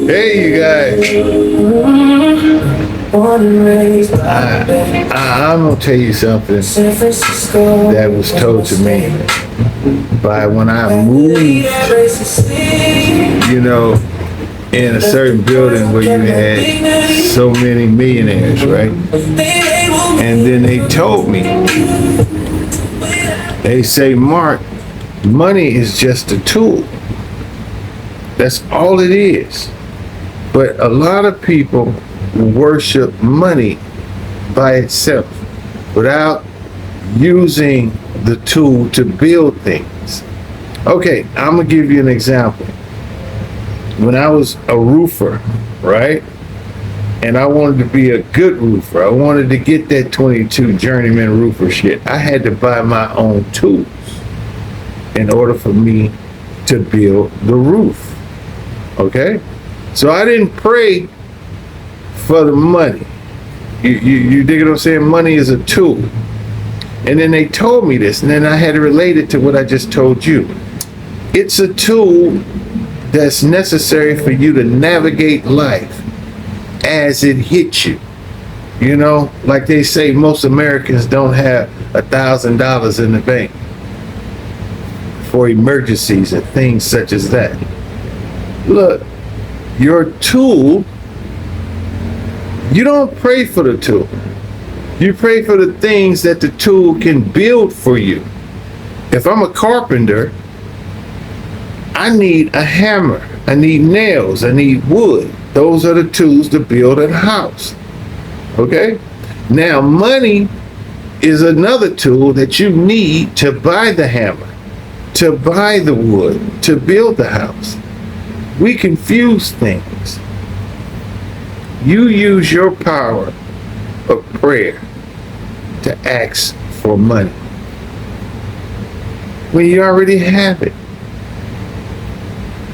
Hey, you guys. I'm gonna tell you something that was told to me by when I moved, in a certain building where you had so many millionaires, right? And then they told me, they say, Mark, money is just a tool. That's all it is. But a lot of people worship money by itself without using the tool to build things. Okay, I'm gonna give you an example. When I was a roofer, right? And I wanted to be a good roofer. I wanted to get that 22 journeyman roofer shit. I had to buy my own tools in order for me to build the roof. Okay? So I didn't pray for the money. You dig what I'm saying? Money is a tool. And then they told me this, and then I had to relate it to what I just told you. It's a tool that's necessary for you to navigate life as it hits you. You know, like they say, most Americans don't have $1,000 in the bank for emergencies and things such as that. Look, your tool, you don't pray for the tool. You pray for the things that the tool can build for you. If I'm a carpenter, I need a hammer, I need nails, I need wood. Those are the tools to build a house. Okay? Now, money is another tool that you need to buy the hammer, to buy the wood, to build the house. We confuse things. You use your power of prayer to ask for money when you already have it.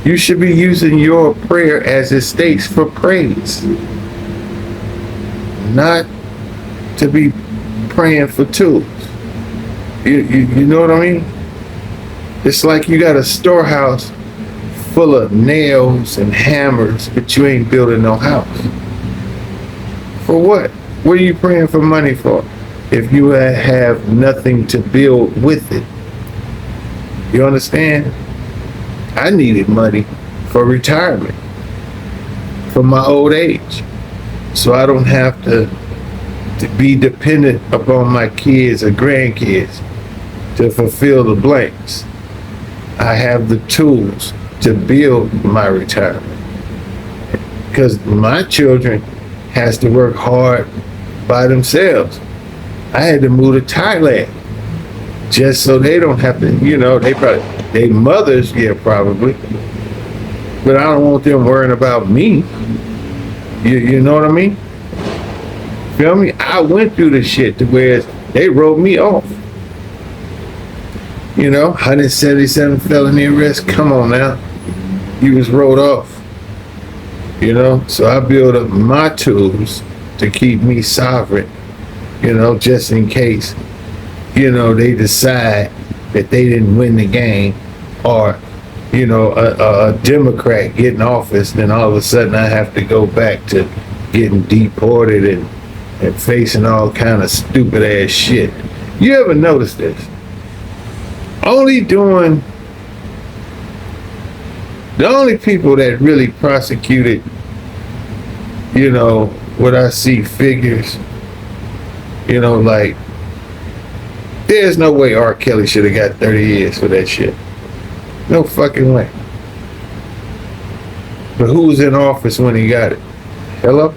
You should be using your prayer, as it states, for praise, not to be praying for tools. You know what I mean? It's like you got a storehouse full of nails and hammers, but you ain't building no house. For what? What are you praying for money for if you have nothing to build with it? You understand? I needed money for retirement, for my old age, so I don't have to be dependent upon my kids or grandkids to fulfill the blanks. I have the tools to build my retirement, because my children has to work hard by themselves. I had to move to Thailand just so they don't have to, they mothers, yeah, probably, but I don't want them worrying about me. You know what I mean? Feel me? I went through the shit to where they wrote me off. 177 felony arrests. Come on now. You was wrote off. So I built up my tools to keep me sovereign, just in case, they decide that they didn't win the game, or, a Democrat get in office, then all of a sudden I have to go back to getting deported and facing all kind of stupid ass shit. You ever notice this? The only people that really prosecuted, what I see figures, like, there's no way R. Kelly should have got 30 years for that shit. No fucking way. But who was in office when he got it? Hello?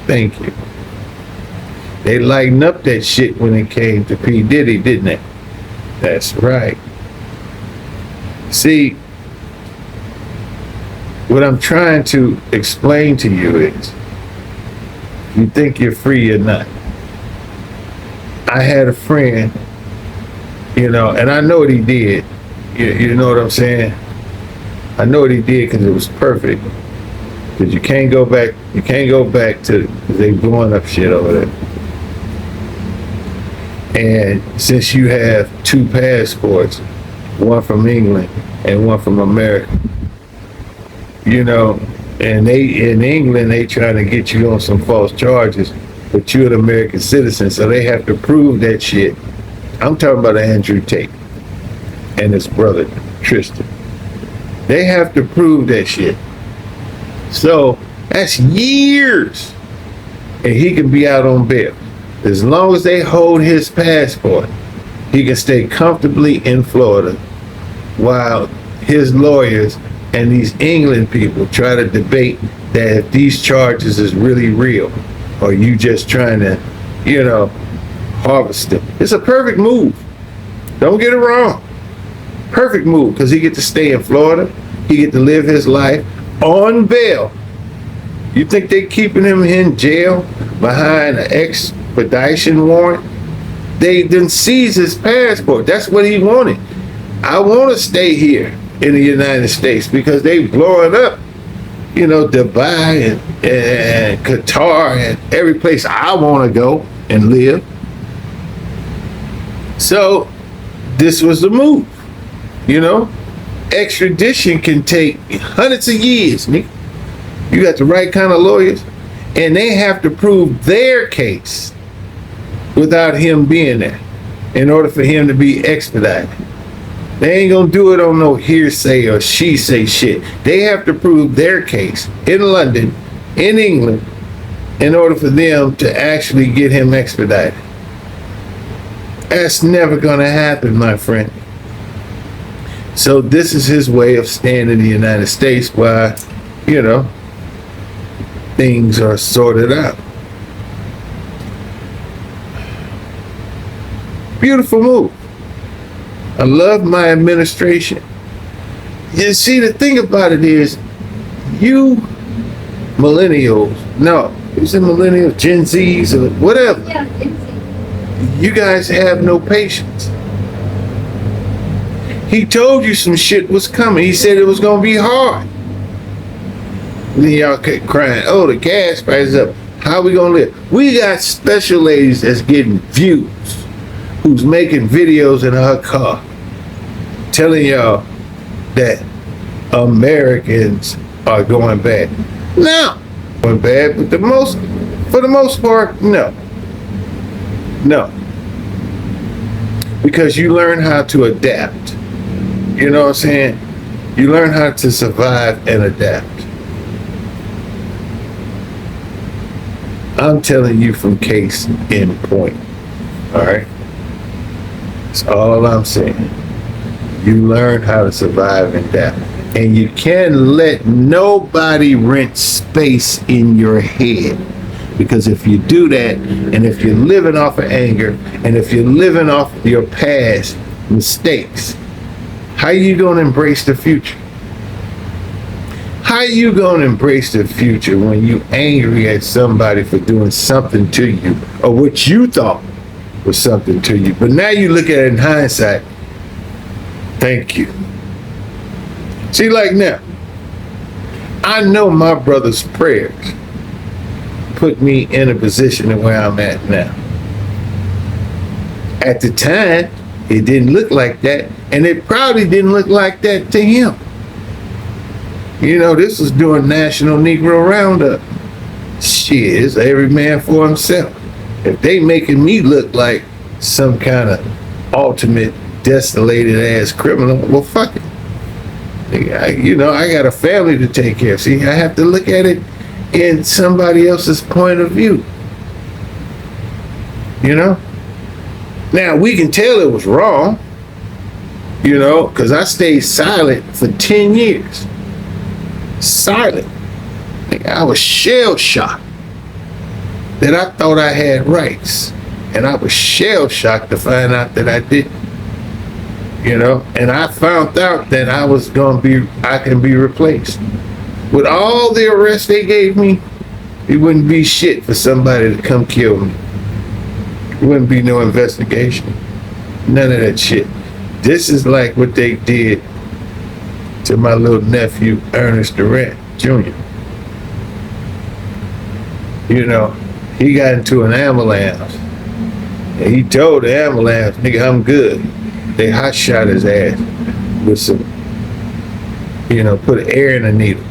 Thank you. They lightened up that shit when it came to P. Diddy, didn't they? That's right. See, what I'm trying to explain to you is, you think you're free, you're not. I had a friend, and I know what he did. You know what I'm saying? I know what he did because it was perfect. Because you can't go back to, they blowing up shit over there. And since you have two passports, one from England and one from America, you know, and they in England they trying to get you on some false charges, but you're an American citizen, so they have to prove that shit. I'm talking about Andrew Tate and his brother Tristan. They have to prove that shit. So that's years, and he can be out on bail. As long as they hold his passport, he can stay comfortably in Florida while his lawyers and these England people try to debate that if these charges is really real or you just trying to, you know, harvest them. It's a perfect move. Don't get it wrong. Perfect move, because he get to stay in Florida. He get to live his life on bail. You think they keeping him in jail behind an extradition warrant? They didn't seize his passport. That's what he wanted. I want to stay here in the United States because they blowing up, you know, Dubai and Qatar and every place I want to go and live. So this was the move, you know. Extradition can take hundreds of years, nigga. You got the right kind of lawyers, and they have to prove their case without him being there in order for him to be expedited. They ain't gonna do it on no hearsay or she say shit. They have to prove their case in London, in England, in order for them to actually get him expedited. That's never gonna happen, my friend. So this is his way of staying in the United States while, you know, things are sorted out. Beautiful move. I love my administration. You see, the thing about it is, you millennials, no, is it millennials, Gen Zs, or whatever? Yeah, Gen Z. You guys have no patience. He told you some shit was coming. He said it was gonna be hard. And then y'all kept crying, oh, the gas price is up. How we gonna live? We got special ladies that's getting views, who's making videos in her car, telling y'all that Americans are going bad. No, going bad, but for the most part, no. No. Because you learn how to adapt. You know what I'm saying? You learn how to survive and adapt. I'm telling you from case in point. All right? That's all I'm saying. You learn how to survive and adapt. And you can't let nobody rent space in your head. Because if you do that, and if you're living off of anger, and if you're living off your past mistakes, how you gonna embrace the future? How you gonna embrace the future when you angry at somebody for doing something to you, or what you thought was something to you, but now you look at it in hindsight, thank you. See, like now, I know my brother's prayers put me in a position of where I'm at now. At the time, it didn't look like that, and it probably didn't look like that to him. You know, this was during National Negro Roundup. Shit, it's every man for himself. If they making me look like some kind of ultimate desolated ass criminal, well, fuck it. You know, I got a family to take care of. See, I have to look at it in somebody else's point of view. You know? Now, we can tell it was wrong, you know, because I stayed silent for 10 years. Silent. I was shell-shocked that I thought I had rights. And I was shell-shocked to find out that I didn't. You know? And I found out that I can be replaced. With all the arrests they gave me, it wouldn't be shit for somebody to come kill me. It wouldn't be no investigation. None of that shit. This is like what they did to my little nephew, Ernest Durant Jr. You know, he got into an ambulance. And he told the ambulance, nigga, I'm good. They hot shot his ass with some, you know, put air in the needle.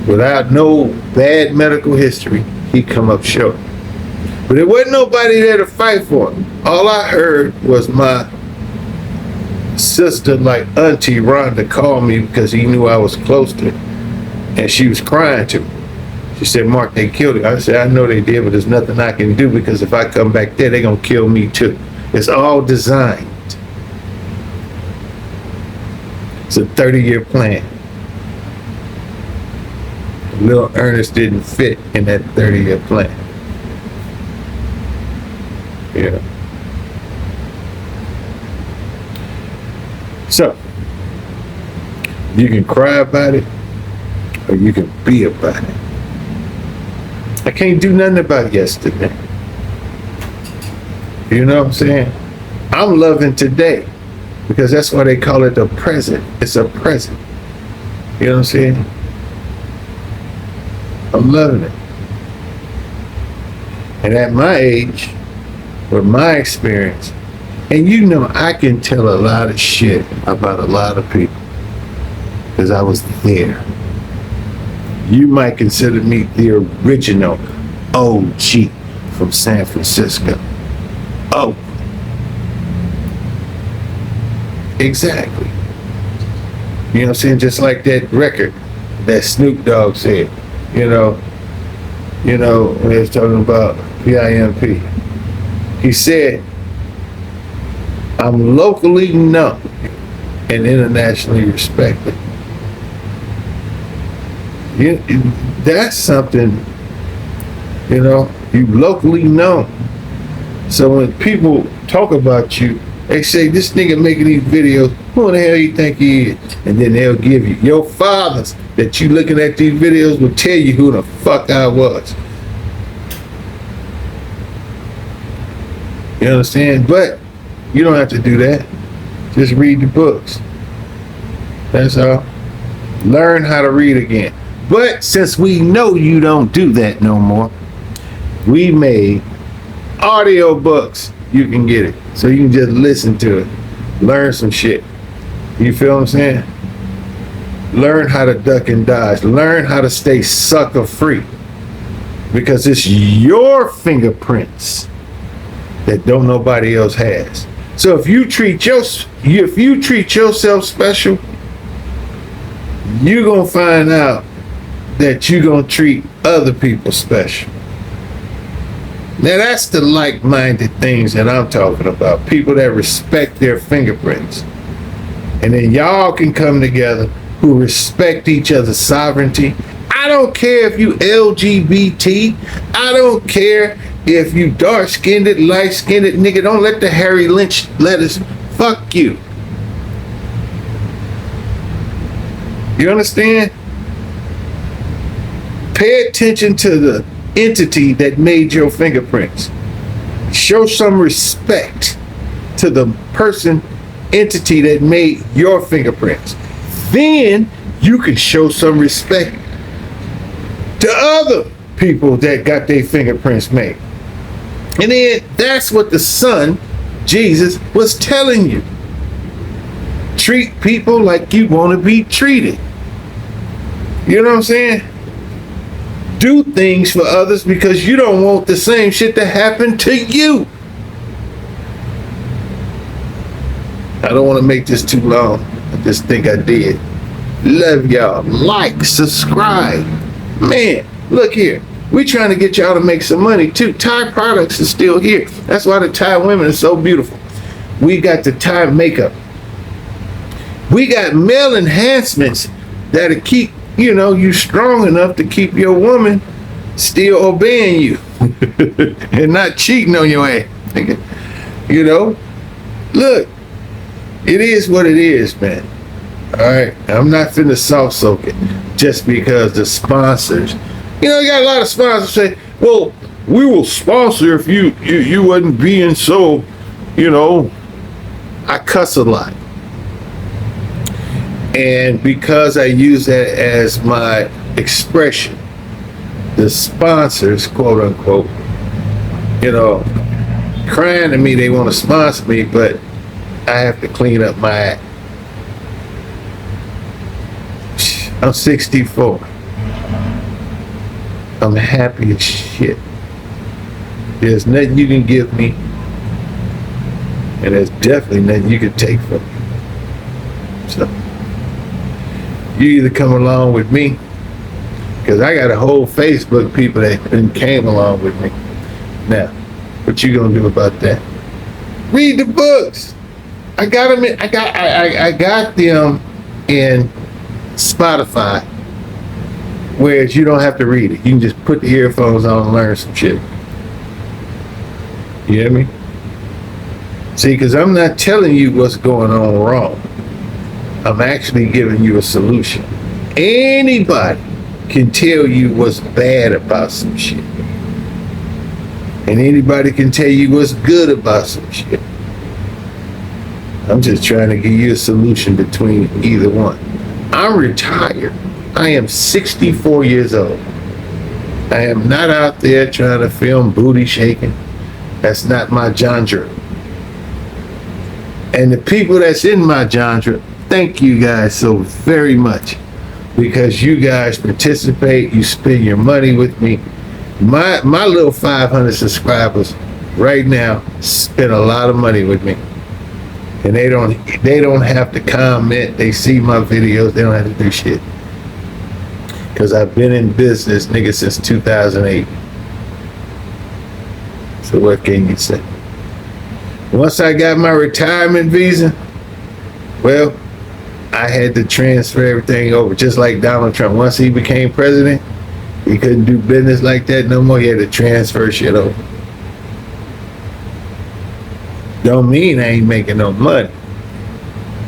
without no bad medical history, he come up short. But there wasn't nobody there to fight for him. All I heard was my sister, like Auntie Rhonda, called me because he knew I was close to her, and she was crying to me. She said, Mark, they killed him. I said, I know they did, but there's nothing I can do, because if I come back there, they're going to kill me too. It's all designed. It's a 30-year plan. Little Ernest didn't fit in that 30-year plan. Yeah. So, you can cry about it, or you can be about it. I can't do nothing about yesterday. You know what I'm saying? I'm loving today, because that's why they call it the present. It's a present. You know what I'm saying? I'm loving it. And at my age, with my experience, and you know, I can tell a lot of shit about a lot of people because I was there. You might consider me the original OG from San Francisco. Oh, exactly. You know what I'm saying? Just like that record that Snoop Dogg said, you know, when they was talking about PIMP. He said, I'm locally known and internationally respected. That's something, you locally known. So when people talk about you, they say, this nigga making these videos, who the hell you think he is? And then they'll give you, your fathers that you looking at these videos will tell you who the fuck I was. You understand? But you don't have to do that. Just read the books. That's all. Learn how to read again. But since we know you don't do that no more, we made audio books. You can get it. So you can just listen to it. Learn some shit. You feel what I'm saying? Learn how to duck and dodge. Learn how to stay sucker free. Because it's your fingerprints that don't nobody else has. So if you treat yourself special, you're gonna find out that you're gonna treat other people special. Now that's the like-minded things that I'm talking about. People that respect their fingerprints. And then y'all can come together who respect each other's sovereignty. I don't care if you LGBT. I don't care if you dark-skinned, light-skinned nigga. Don't let the Harry Lynch letters fuck you. You understand? Pay attention to the entity that made your fingerprints. Show some respect to the entity that made your fingerprints. Then you can show some respect to other people that got their fingerprints made. And then that's what the Son, Jesus, was telling you. Treat people like you want to be treated. You know what I'm saying? Do things for others because you don't want the same shit to happen to you. I don't want to make this too long. I just think I did. Love y'all. Like, subscribe. Man, look here. We're trying to get y'all to make some money too. Thai products are still here. That's why the Thai women are so beautiful. We got the Thai makeup. We got male enhancements that'll keep, you strong enough to keep your woman still obeying you and not cheating on your ass. Look, it is what it is, man. All right, I'm not finna soft soak it just because the sponsors. You got a lot of sponsors say, well, we will sponsor if you wasn't being so, I cuss a lot. And because I use that as my expression, the sponsors, quote unquote, crying to me, they want to sponsor me, but I have to clean up my act. I'm 64. I'm happy as shit. There's nothing you can give me, and there's definitely nothing you can take from me. So, you either come along with me, because I got a whole Facebook people that came along with me. Now, what you gonna do about that? Read the books. I got them. I got them in Spotify, whereas you don't have to read it. You can just put the earphones on and learn some shit. You hear me? See, because I'm not telling you what's going on wrong. I'm actually giving you a solution. Anybody can tell you what's bad about some shit. And anybody can tell you what's good about some shit. I'm just trying to give you a solution between either one. I'm retired. I am 64 years old. I am not out there trying to film booty shaking. That's not my genre. And the people that's in my genre, thank you guys so very much, because you guys participate, you spend your money with me. My little 500 subscribers right now spend a lot of money with me. And they don't have to comment. They see my videos. They don't have to do shit. Because I've been in business, nigga, since 2008. So what can you say? Once I got my retirement visa, well, I had to transfer everything over, just like Donald Trump. Once he became president, he couldn't do business like that no more. He had to transfer shit over. Don't mean I ain't making no money.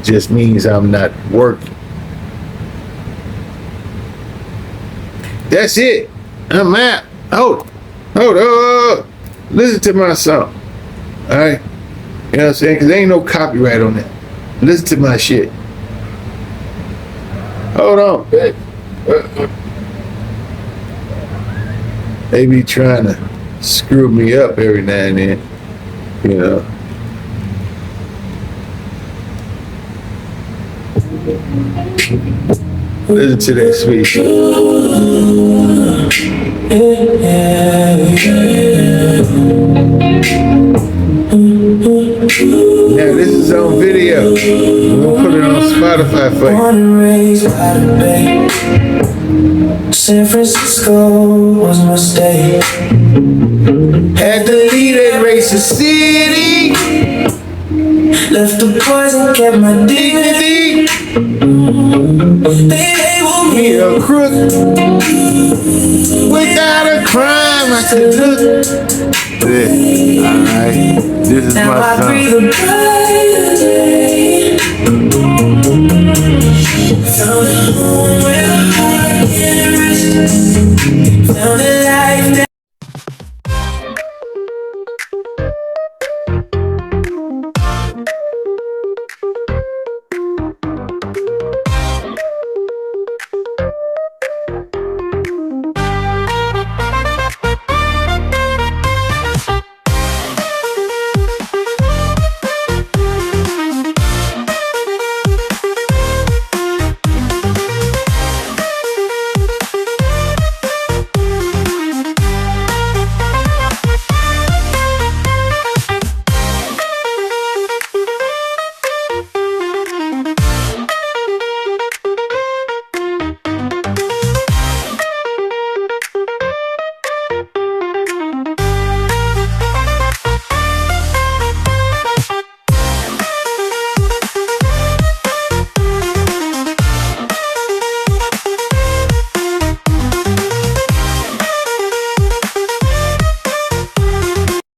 Just means I'm not working. That's it. I'm out. Hold on. Listen to my song. All right? You know what I'm saying? Because there ain't no copyright on that. Listen to my shit. Hold on, baby. They be trying to screw me up every now and then, you know. Listen to that sweet shit. Now this is on video. I'm gonna put it on Spotify for you. San Francisco was my state. Had to leave that racist city. Left the boys and kept my dignity. They labeled Me a crook without a crime. I could look. Yeah. Alright. This is now my I song. breathe a brighter day. Found a home where